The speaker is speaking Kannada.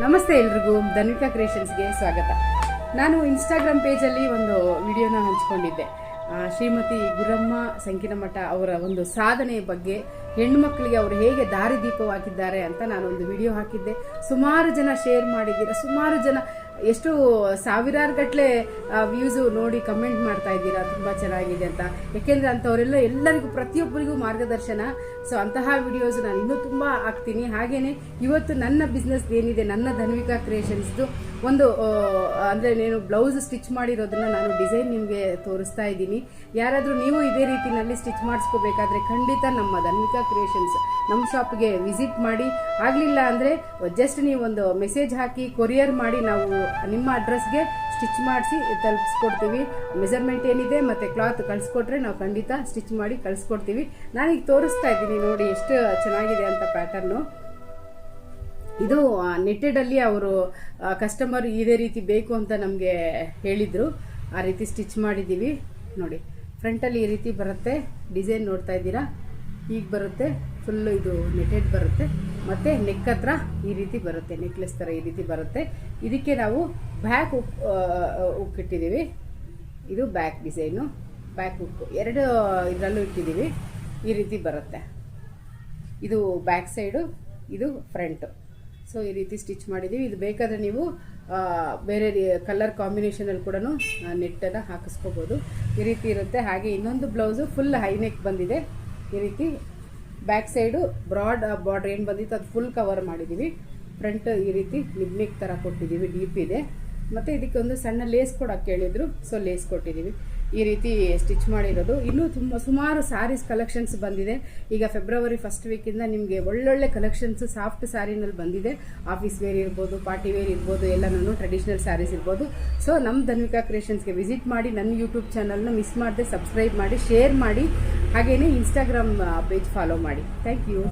ನಮಸ್ತೆ ಎಲ್ರಿಗೂ, ಧನ್ವಿಕಾ ಕ್ರಿಯೇಷನ್ಸ್ಗೆ ಸ್ವಾಗತ. ನಾನು ಇನ್ಸ್ಟಾಗ್ರಾಮ್ ಪೇಜಲ್ಲಿ ಒಂದು ವಿಡಿಯೋನ ಹಂಚ್ಕೊಂಡಿದ್ದೆ. ಶ್ರೀಮತಿ ಗುರಮ್ಮ ಸಂಕಿನಮಠ ಅವರ ಒಂದು ಸಾಧನೆಯ ಬಗ್ಗೆ, ಹೆಣ್ಣುಮಕ್ಕಳಿಗೆ ಅವರು ಹೇಗೆ ದಾರಿದೀಪವಾಗಿದ್ದಾರೆ ಅಂತ ನಾನೊಂದು ವಿಡಿಯೋ ಹಾಕಿದ್ದೆ. ಸುಮಾರು ಜನ ಶೇರ್ ಮಾಡಿದ್ದೀರಾ, ಸುಮಾರು ಜನ ಎಷ್ಟು ಸಾವಿರಾರು ಗಟ್ಟಲೆ ವ್ಯೂಸು ನೋಡಿ ಕಮೆಂಟ್ ಮಾಡ್ತಾ ಇದ್ದೀರಾ, ತುಂಬ ಚೆನ್ನಾಗಿದೆ ಅಂತ. ಯಾಕೆಂದರೆ ಅಂಥವರೆಲ್ಲ ಎಲ್ಲರಿಗೂ ಪ್ರತಿಯೊಬ್ಬರಿಗೂ ಮಾರ್ಗದರ್ಶನ. ಸೊ ಅಂತಹ ವಿಡಿಯೋಸ್ ನಾನು ಇನ್ನೂ ತುಂಬ ಹಾಕ್ತೀನಿ. ಹಾಗೆಯೇ ಇವತ್ತು ನನ್ನ ಬಿಸ್ನೆಸ್ ಏನಿದೆ, ನನ್ನ ಧನ್ವಿಕಾ ಕ್ರಿಯೇಷನ್ಸ್ದು ಒಂದು ಅಂದರೆ నేను ಬ್ಲೌಸ್ ಸ್ಟಿಚ್ ಮಾಡಿರೋದನ್ನ ನಾನು ಡಿಸೈನ್ ನಿಮಗೆ ತೋರಿಸ್ತಾ ಇದ್ದೀನಿ. ಯಾರಾದರೂ ನೀವು ಇದೇ ರೀತಿಯಲ್ಲಿ ಸ್ಟಿಚ್ ಮಾಡಿಸ್ಕೋಬೇಕಾದ್ರೆ ಖಂಡಿತ ನಮ್ಮ ಧನ್ವಿಕಾ ಕ್ರಿಯೇಷನ್ಸ್ ನಮ್ಮ ಶಾಪ್ಗೆ ವಿಸಿಟ್ ಮಾಡಿ. ಆಗಲಿಲ್ಲ ಅಂದರೆ ಜಸ್ಟ್ ನೀವೊಂದು ಮೆಸೇಜ್ ಹಾಕಿ ಕೊರಿಯರ್ ಮಾಡಿ ನಾವು ನಿಮ್ಮ ಅಡ್ರೆಸ್ಗೆ ಸ್ಟಿಚ್ ಮಾಡಿಸಿ ತಲುಪಿಸ್ಕೊಡ್ತೀವಿ. ಮೆಜರ್ಮೆಂಟ್ ಏನಿದೆ ಮತ್ತು ಕ್ಲಾತ್ ಕಳಿಸ್ಕೊಟ್ರೆ ನಾವು ಖಂಡಿತ ಸ್ಟಿಚ್ ಮಾಡಿ ಕಳಿಸ್ಕೊಡ್ತೀವಿ. ನಾನೀಗ ತೋರಿಸ್ತಾ ಇದ್ದೀನಿ ನೋಡಿ ಎಷ್ಟು ಚೆನ್ನಾಗಿದೆ ಅಂತ ಪ್ಯಾಟರ್ನು. ಇದು ನೆಟ್ಟೆಡಲ್ಲಿ ಅವರು ಕಸ್ಟಮರ್ ಇದೇ ರೀತಿ ಬೇಕು ಅಂತ ನಮಗೆ ಹೇಳಿದರು. ಆ ರೀತಿ ಸ್ಟಿಚ್ ಮಾಡಿದ್ದೀವಿ ನೋಡಿ. ಫ್ರಂಟಲ್ಲಿ ಈ ರೀತಿ ಬರುತ್ತೆ, ಡಿಸೈನ್ ನೋಡ್ತಾ ಇದ್ದೀರಾ, ಈಗ ಬರುತ್ತೆ. ಫುಲ್ಲು ಇದು ನೆಟೆಡ್ ಬರುತ್ತೆ ಮತ್ತು ನೆಕ್ ಹತ್ರ ಈ ರೀತಿ ಬರುತ್ತೆ, ನೆಕ್ಲೆಸ್ ಥರ ಈ ರೀತಿ ಬರುತ್ತೆ. ಇದಕ್ಕೆ ನಾವು ಬ್ಯಾಕ್ ಹುಕ್ ಇಟ್ಟಿದ್ದೀವಿ. ಇದು ಬ್ಯಾಕ್ ಡಿಸೈನು, ಬ್ಯಾಕ್ ಹುಕ್ಕು ಎರಡು ಇದರಲ್ಲೂ ಇಟ್ಟಿದ್ದೀವಿ. ಈ ರೀತಿ ಬರುತ್ತೆ. ಇದು ಬ್ಯಾಕ್ ಸೈಡು, ಇದು ಫ್ರಂಟು. ಸೊ ಈ ರೀತಿ ಸ್ಟಿಚ್ ಮಾಡಿದ್ದೀವಿ. ಇದು ಬೇಕಾದರೆ ನೀವು ಬೇರೆ ಕಲರ್ ಕಾಂಬಿನೇಷನಲ್ಲಿ ಕೂಡ ನೆಟ್ಟನ್ನು ಹಾಕಿಸ್ಕೋಬೋದು. ಈ ರೀತಿ ಇರುತ್ತೆ. ಹಾಗೆ ಇನ್ನೊಂದು ಬ್ಲೌಸು ಫುಲ್ ಹೈ ನೆಕ್ ಬಂದಿದೆ. ಈ ರೀತಿ ಬ್ಯಾಕ್ ಸೈಡು ಬ್ರಾಡ್ ಬಾರ್ಡ್ರ್ ಏನು ಬಂದಿತ್ತು ಅದು ಫುಲ್ ಕವರ್ ಮಾಡಿದ್ದೀವಿ. ಫ್ರಂಟ್ ಈ ರೀತಿ ನಿಬ್ ನೆಕ್ ಥರ ಕೊಟ್ಟಿದ್ದೀವಿ, ಡೀಪ್ ಇದೆ. ಮತ್ತು ಇದಕ್ಕೆ ಒಂದು ಸಣ್ಣ ಲೇಸ್ ಕೊಡೋಕ್ಕೆ ಕೇಳಿದ್ರು, ಸೊ ಲೇಸ್ ಕೊಟ್ಟಿದ್ದೀವಿ. ಈ ರೀತಿ ಸ್ಟಿಚ್ ಮಾಡಿರೋದು. ಇನ್ನೂ ಸುಮಾರು ಸ್ಯಾರೀಸ್ ಕಲೆಕ್ಷನ್ಸ್ ಬಂದಿದೆ. ಈಗ ಫೆಬ್ರವರಿ ಫಸ್ಟ್ ವೀಕಿಂದ ನಿಮಗೆ ಒಳ್ಳೊಳ್ಳೆ ಕಲೆಕ್ಷನ್ಸ್ ಸಾಫ್ಟ್ ಸ್ಯಾರಿನಲ್ಲಿ ಬಂದಿದೆ. ಆಫೀಸ್ ವೇರ್ ಇರ್ಬೋದು, ಪಾರ್ಟಿ ವೇರ್ ಇರ್ಬೋದು, ಎಲ್ಲನೂ ಟ್ರೆಡಿಷ್ನಲ್ ಸ್ಯಾರೀಸ್ ಇರ್ಬೋದು. ಸೊ ನಮ್ಮ ಧನ್ವಿಕಾ ಕ್ರಿಯೇಷನ್ಸ್ಗೆ ವಿಸಿಟ್ ಮಾಡಿ. ನನ್ನ ಯೂಟ್ಯೂಬ್ ಚಾನಲ್ನ ಮಿಸ್ ಮಾಡದೆ ಸಬ್ಸ್ಕ್ರೈಬ್ ಮಾಡಿ, ಶೇರ್ ಮಾಡಿ, ಹಾಗೆಯೇ ಇನ್ಸ್ಟಾಗ್ರಾಮ್ ಪೇಜ್ ಫಾಲೋ ಮಾಡಿ. Thank you.